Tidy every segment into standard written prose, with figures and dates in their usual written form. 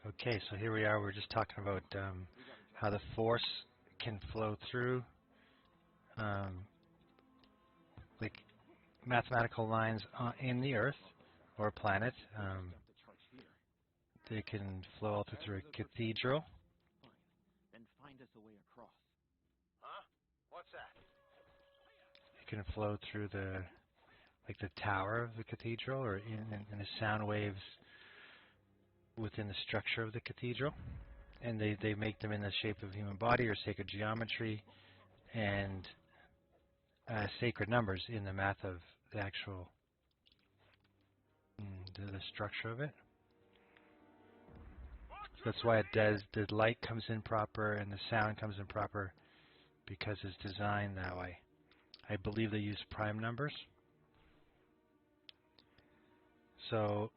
Okay, so here we are. We're just talking about how the force can flow through like mathematical lines in the Earth or planet. They can flow also through a cathedral. Then find us a way across. Huh? What's that? It can flow through the tower of the cathedral, or in the sound waves within the structure of the cathedral. And they make them in the shape of a human body or sacred geometry and sacred numbers in the math of the actual the structure of it. So that's why it does. The light comes in proper and the sound comes in proper because it's designed that way. I believe they use prime numbers. So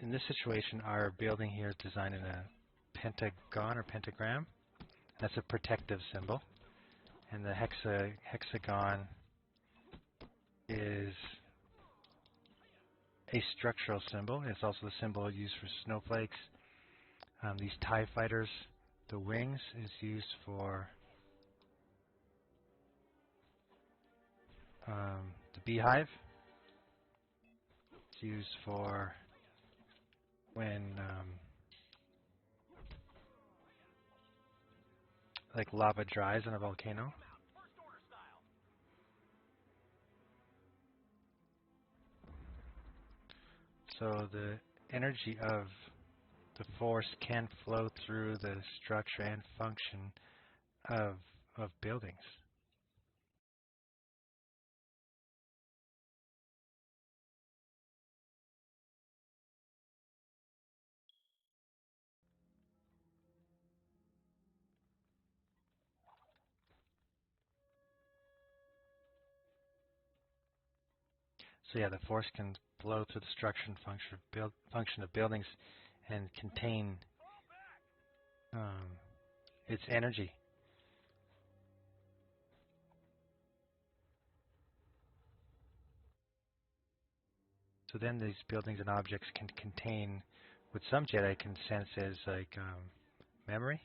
in this situation, our building here is designed in a pentagon or pentagram. That's a protective symbol. And the hexagon is a structural symbol. It's also the symbol used for snowflakes. These TIE fighters, the wings is used for the beehive. It's used for when like lava dries in a volcano. So the energy of the force can flow through the structure and function of buildings. So yeah, the force can flow through the structure and function of buildings and contain its energy. So then these buildings and objects can contain what some Jedi can sense as like memory.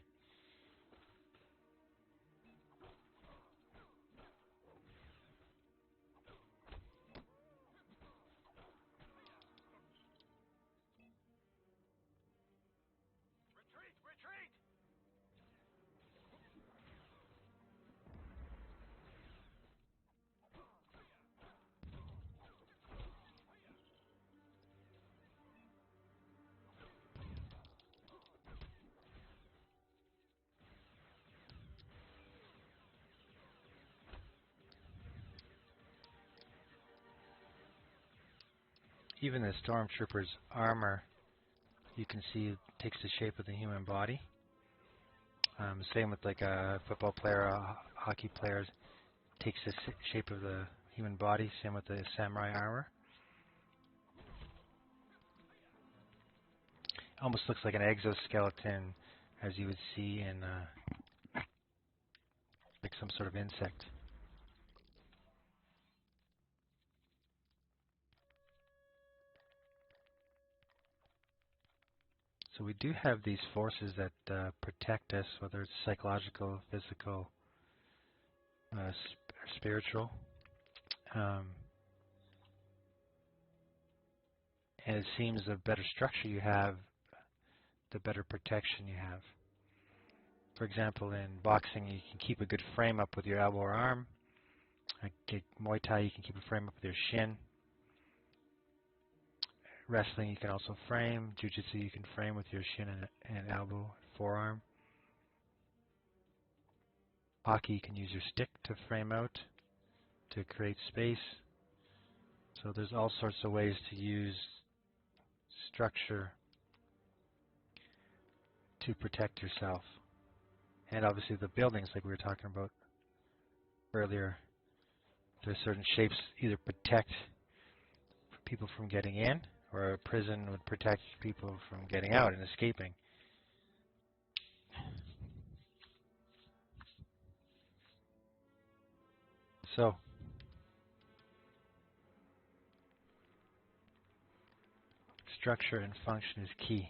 Even the stormtrooper's armor, you can see, takes the shape of the human body. Same with like a football player, a hockey player, takes the shape of the human body. Same with the samurai armor. Almost looks like an exoskeleton, as you would see in like some sort of insect. So we do have these forces that protect us, whether it's psychological, physical, spiritual. And it seems the better structure you have, the better protection you have. For example, in boxing, you can keep a good frame up with your elbow or arm. Like Muay Thai, you can keep a frame up with your shin. Wrestling, you can also frame. Jiu-Jitsu, you can frame with your shin and elbow, forearm. Hockey, you can use your stick to frame out, to create space. So there's all sorts of ways to use structure to protect yourself. And obviously the buildings, like we were talking about earlier, there's certain shapes either protect people from getting in, or a prison would protect people from getting out and escaping. So, structure and function is key.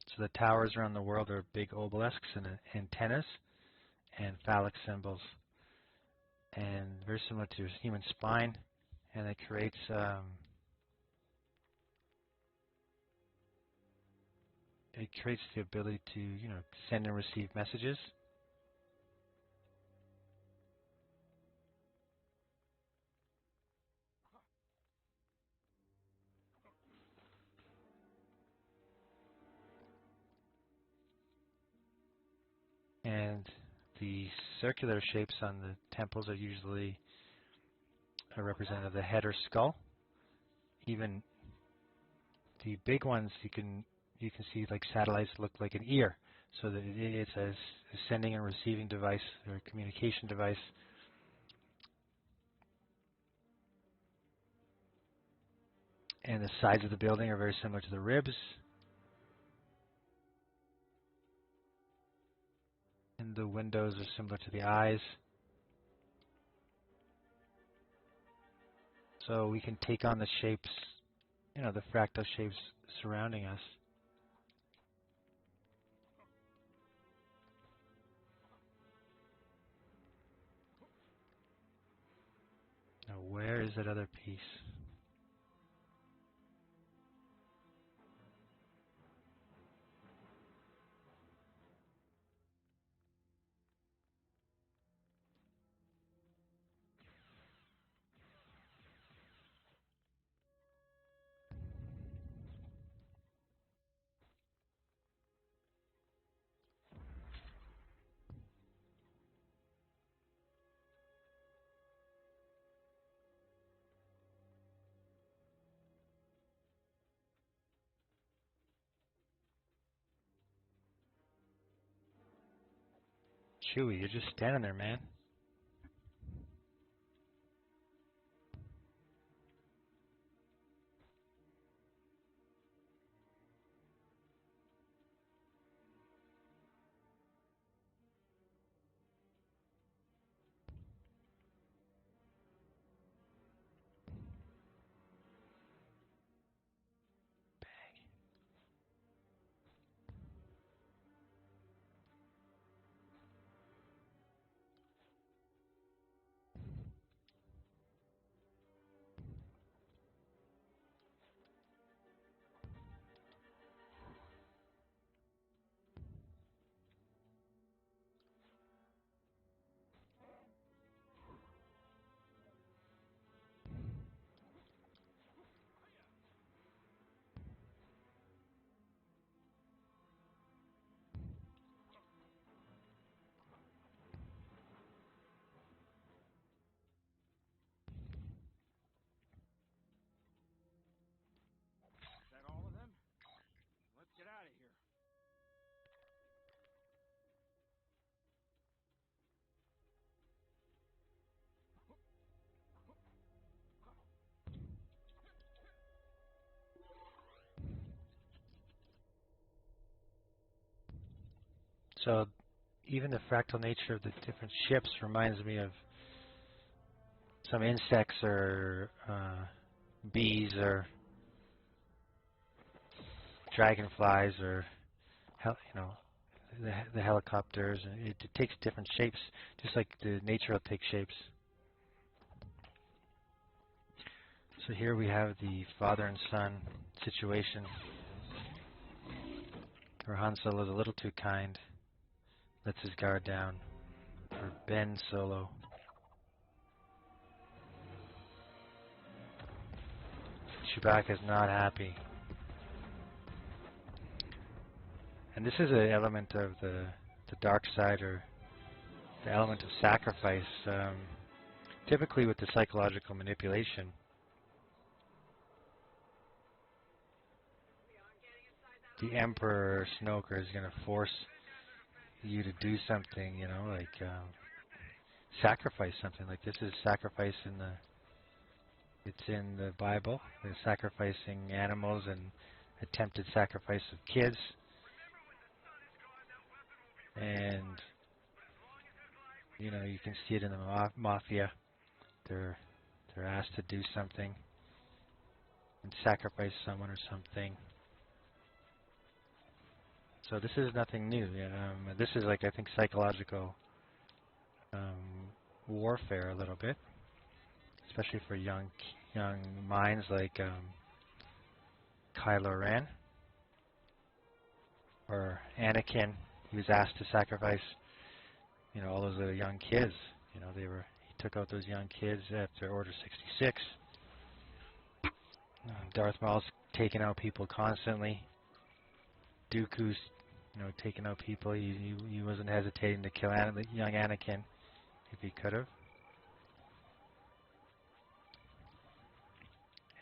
So the towers around the world are big obelisks and antennas and phallic symbols, and very similar to a human spine, and it creates the ability to, send and receive messages. And the circular shapes on the temples are usually representative of the head or skull. Even the big ones, you can see like satellites look like an ear, so that it's a sending and receiving device or communication device. And the sides of the building are very similar to the ribs. And the windows are similar to the eyes. So we can take on the shapes, the fractal shapes surrounding us. Now, where is that other piece? Chewie, you're just standing there, man. Is that all of them? Let's get out of here. So even the fractal nature of the different ships reminds me of some insects or bees or dragonflies or the helicopters. And it takes different shapes, just like the nature will take shapes. So here we have the father and son situation, where Han Solo is a little too kind, lets his guard down for Ben Solo. Chewbacca's not happy. And this is an element of the dark side, or the element of sacrifice, typically with the psychological manipulation. The Emperor or Snoker is going to force you to do something, like sacrifice something. Like this is sacrifice it's in the Bible. They're sacrificing animals and attempted sacrifice of kids. And You know, you can see it in the mafia. They're asked to do something and sacrifice someone or something. So this is nothing new. This is like, I think, psychological warfare a little bit, especially for young minds like Kylo Ren or Anakin. He was asked to sacrifice, all those little young kids. He took out those young kids after Order 66. Darth Maul's taking out people constantly. Dooku's, taking out people. He wasn't hesitating to kill young Anakin if he could have.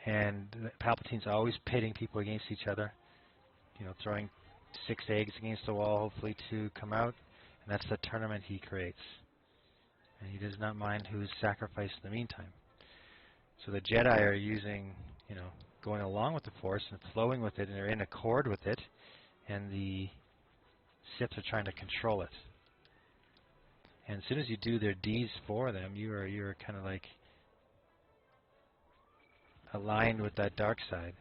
And Palpatine's always pitting people against each other. Throwing 6 eggs against the wall, hopefully 2 come out. And that's the tournament he creates. And he does not mind who's sacrificed in the meantime. So the Jedi are using, going along with the Force and flowing with it, and they're in accord with it. And the Sith are trying to control it. And as soon as you do their deeds for them, you're kind of like aligned with that dark side.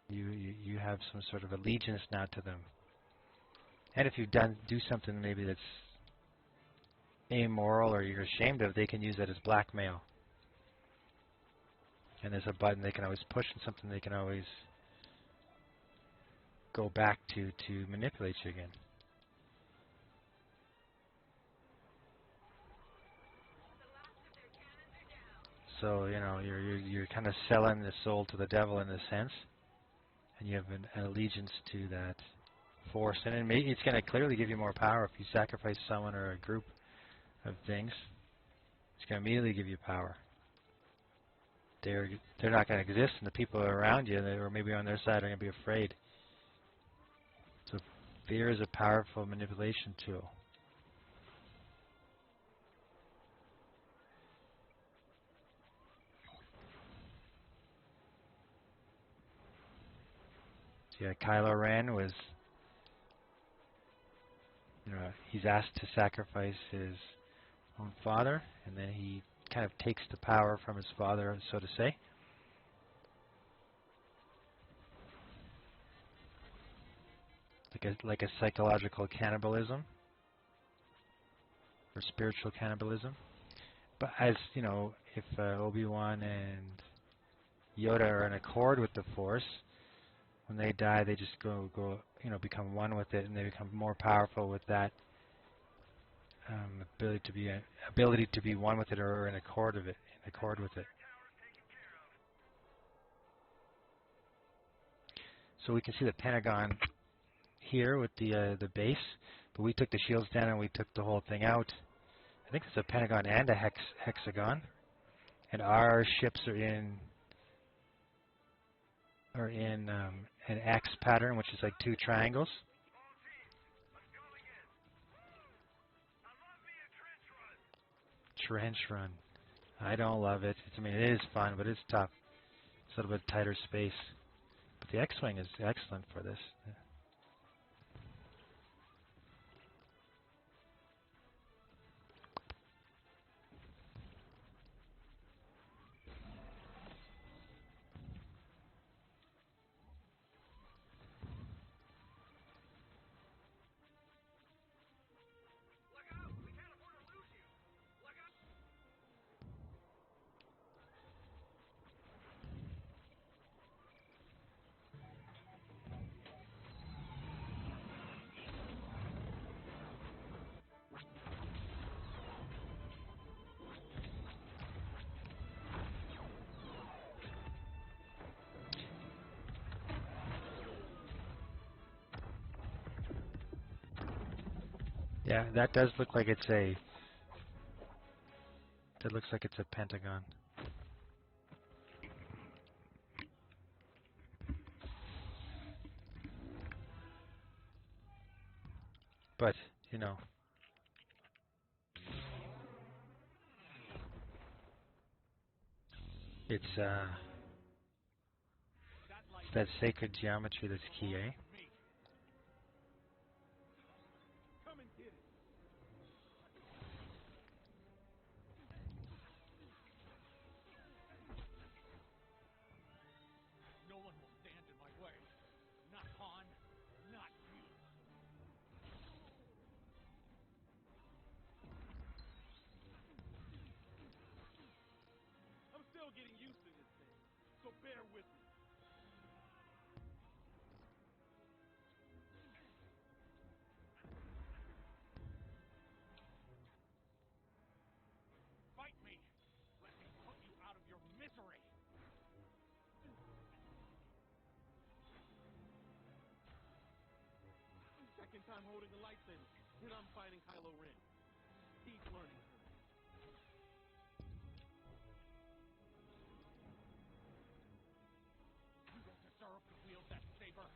You have some sort of allegiance now to them. And if you do something maybe that's amoral or you're ashamed of, they can use that as blackmail. And there's a button they can always push, and something they can always go back to manipulate you again. So you're kind of selling the soul to the devil in a sense, and you have an allegiance to that Force, and it's going to clearly give you more power if you sacrifice someone or a group of things. It's going to immediately give you power. They're not going to exist, and the people around you, or maybe on their side, are going to be afraid. So fear is a powerful manipulation tool. Yeah, Kylo Ren was, he's asked to sacrifice his own father, and then he kind of takes the power from his father, so to say. Like a psychological cannibalism or spiritual cannibalism. But as if Obi-Wan and Yoda are in accord with the Force, when they die, they just become one with it, and they become more powerful with that ability to be one with it, or in accord with it. So we can see the Pentagon here with the base, but we took the shields down and we took the whole thing out. I think it's a Pentagon and a hexagon, and our ships are in an X pattern, which is like 2 triangles. Trench run. I don't love it. It is fun, but it's tough. It's a little bit tighter space. But the X-Wing is excellent for this. Yeah, that does look like it's a. That looks like it's a pentagon. But it's that sacred geometry that's key, eh? still getting used to this thing, so bear with me. Fight me! Let me put you out of your misery! Second time holding a lightsaber, and I'm fighting Kylo Ren. He's learning curve. You don't deserve to wield that saber.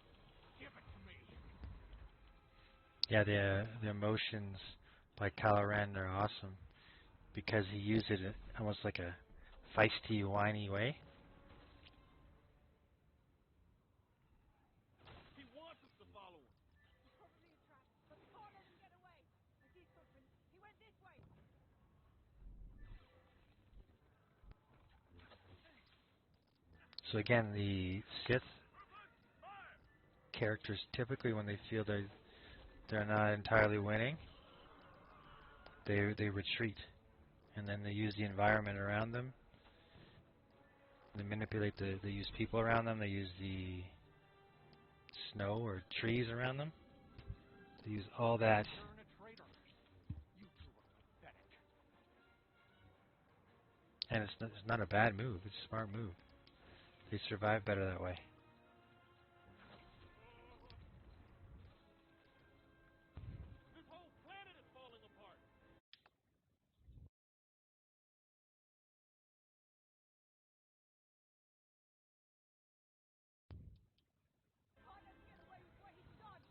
Give it to me. Yeah, the emotions by Kylo Ren are awesome because he used it in almost like a feisty, whiny way. He wants us to follow him. It's probably a trap, but we can't let him get away. I see his footprints. He went this way. So again, the Sith characters typically, when they feel they're not entirely winning, they retreat, and then they use the environment around them. They manipulate they use people around them. They use the snow or trees around them. They use all that. Turn a traitor. You two are pathetic. And it's not a bad move. It's a smart move. They survive better that way. This whole planet is falling apart. Can't let him get away with what he's done.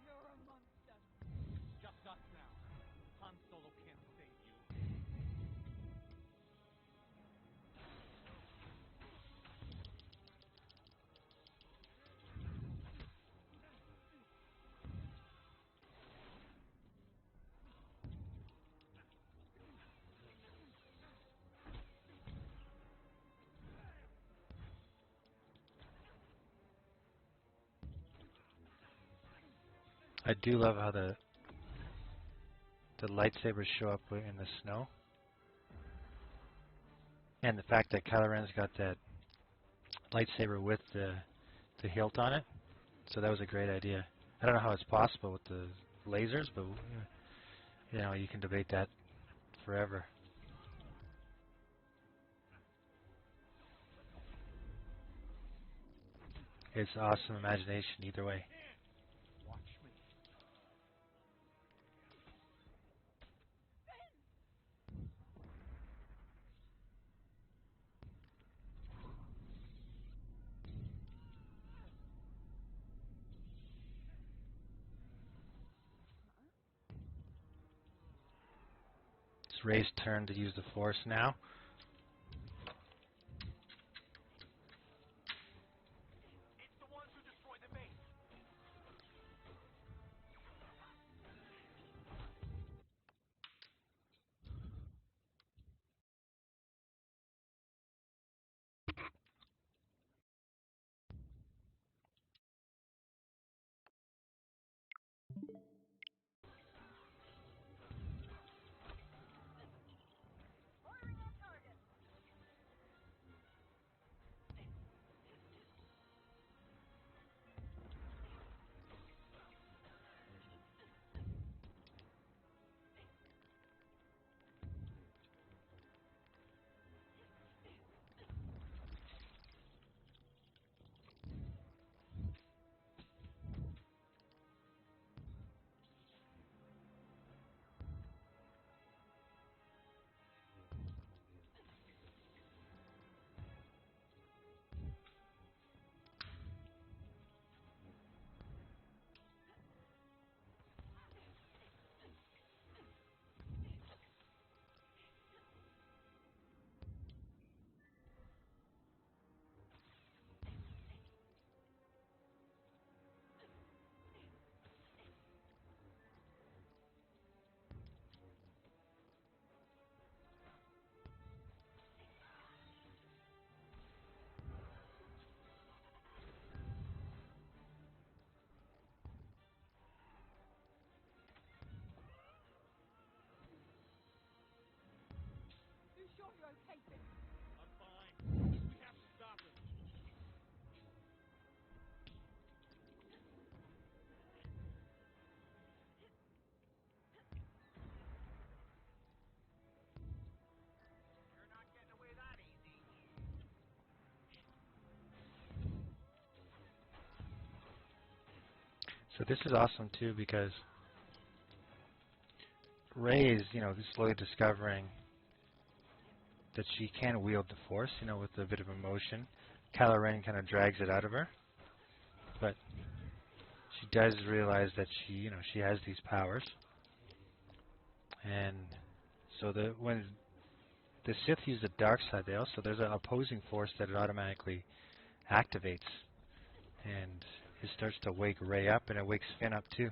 You're a monster. It's just us now. Han Solo can't save you. I do love how the lightsabers show up in the snow, and the fact that Kylo Ren's got that lightsaber with the hilt on it. So that was a great idea. I don't know how it's possible with the lasers, but you know, you can debate that forever. It's awesome imagination either way. Watch me. It's Rey's turn to use the Force now. It's the ones who destroyed the base. Firing on target. sure you're okay, Finn? I'm fine. We have to stop him. You're not getting away that easy. So this is awesome too because Rey is, slowly discovering that she can wield the Force, with a bit of emotion. Kylo Ren kind of drags it out of her, but she does realize that she has these powers. And so when the Sith use the dark side, there's an opposing force that it automatically activates, and it starts to wake Rey up, and it wakes Finn up too.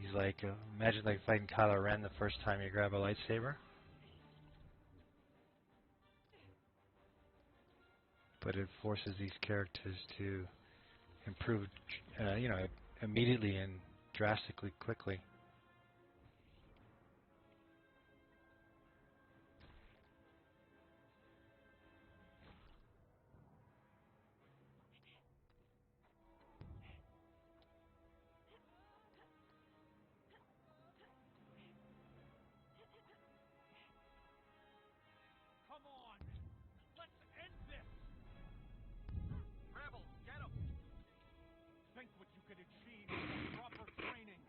He's like, imagine like fighting Kylo Ren the first time you grab a lightsaber. But it forces these characters to improve, immediately and drastically quickly. Come on. Let's end this. Rebels, get him! Think what you could achieve with proper training.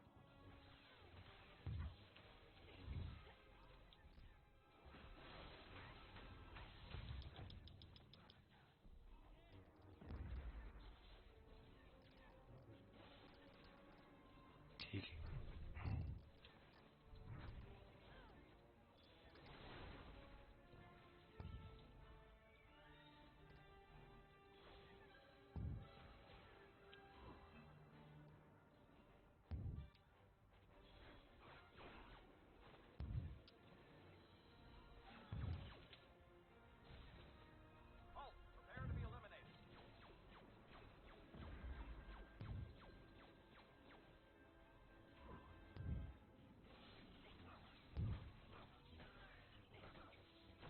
Halt! Prepare to be eliminated.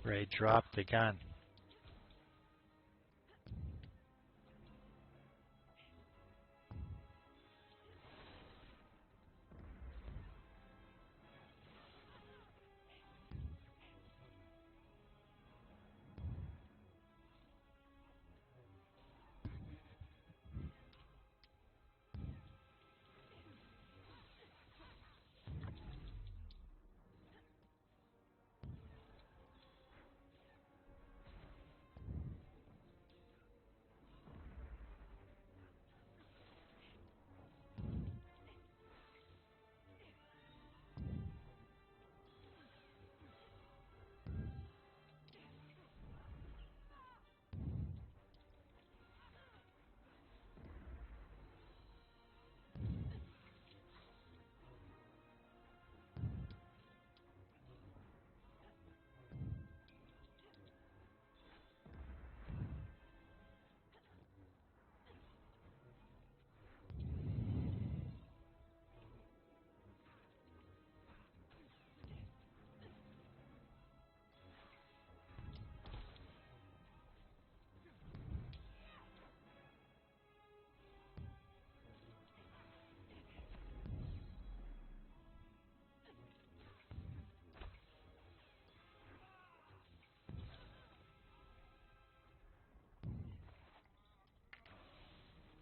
Rey dropped the gun.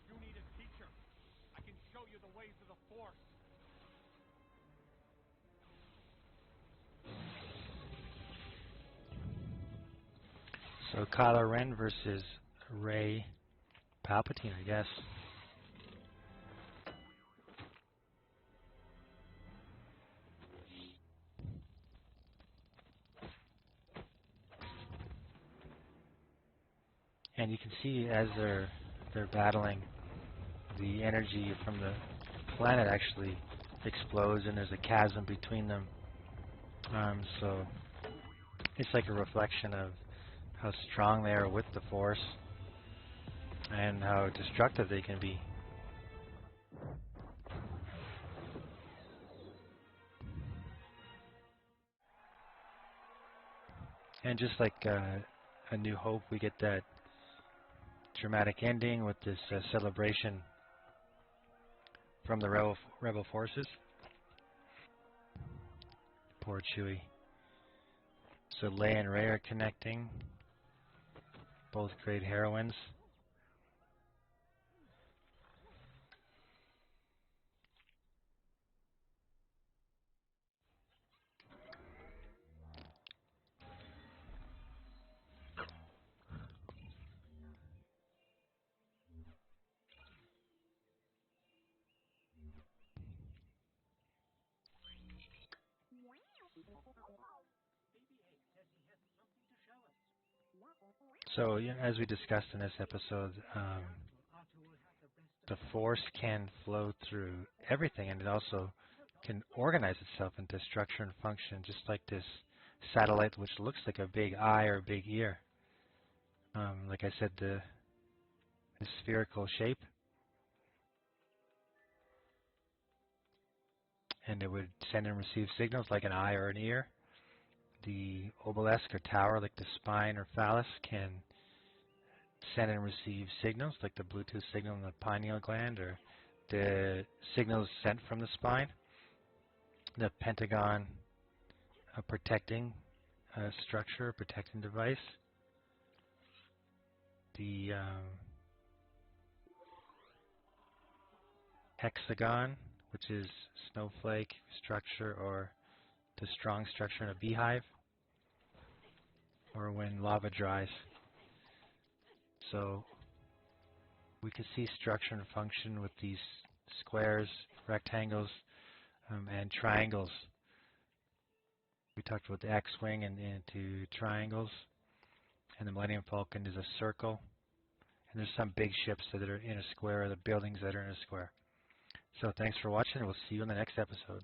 You need a teacher. I can show you the ways of the Force. So Kylo Ren versus Rey Palpatine, I guess. And you can see as they're battling, the energy from the planet actually explodes, and there's a chasm between them. So it's like a reflection of how strong they are with the Force and how destructive they can be. And just like A New Hope, we get that dramatic ending with this celebration from the rebel forces. Poor Chewie. So Leia and Rey are connecting. Both great heroines. So, as we discussed in this episode, the Force can flow through everything, and it also can organize itself into structure and function, just like this satellite, which looks like a big eye or a big ear. Like I said, the spherical shape, and it would send and receive signals like an eye or an ear. The obelisk or tower, like the spine or phallus, can send and receive signals like the Bluetooth signal in the pineal gland or the signals sent from the spine. The pentagon, a protecting structure, protecting device. The hexagon, which is snowflake structure or the strong structure in a beehive, or when lava dries. So we can see structure and function with these squares, rectangles, and triangles. We talked about the X-Wing and into triangles, and the Millennium Falcon is a circle, and there's some big ships that are in a square, or the buildings that are in a square. So thanks for watching, and we'll see you in the next episode.